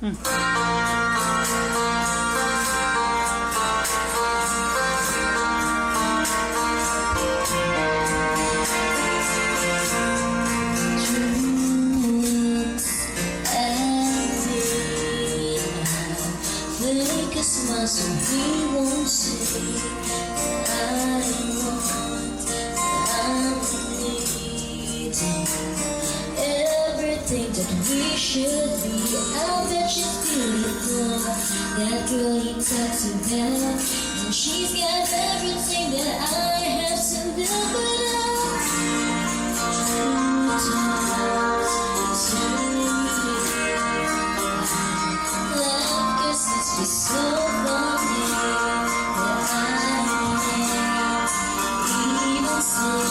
Fake a smile so he won't say I want, I'm needing everything that we should be. I bet she's beautiful, that girl he talks about, and she's got everything that I have to build, but it's so funny that I can't even see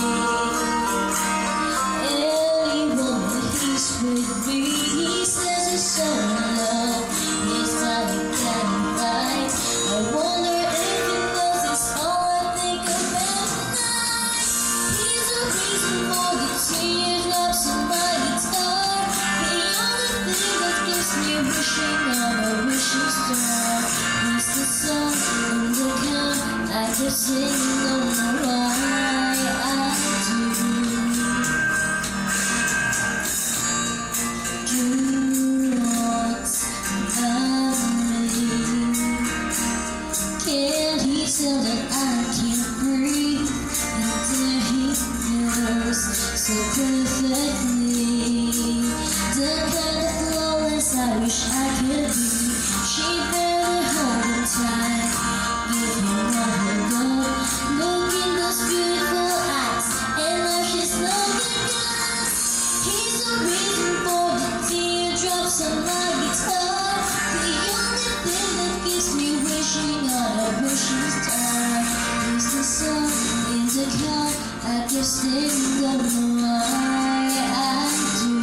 anyone when he's with me. He says it's so love, he's probably getting right. I wonder if he knows it's all I think about tonight. He's the reason for the teardrops on my guitar, the only thing that gives me wishing on a wishing star. He's the song in the car I keep singing, don't know why I do. Do what's about me. Can't he tell that I can't breathe? And there he goes so perfectly. The kind of flawless I wish I could be. She better hold him tight, give him all her love. Look in those beautiful eyes, and now she's looking us. He's the reason for the teardrops on my guitar, the only thing that keeps me wishing on a wishing star. He's the sun in the car I keep singing, don't know why I do.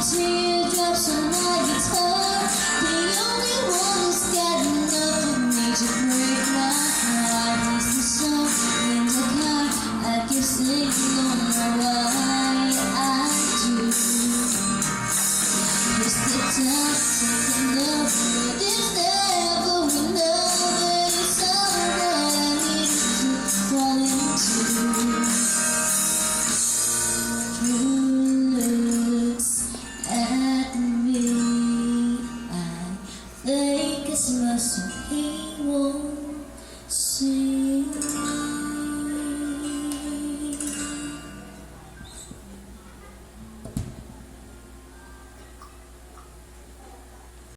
Teardrops on my guitar, the only one who's got enough of me to break my heart. He's the song in the car I keep singing, don't know why I do. He's the time taking up with this never we know, but it's all that I need to fall into. At me, I think it's my so he won't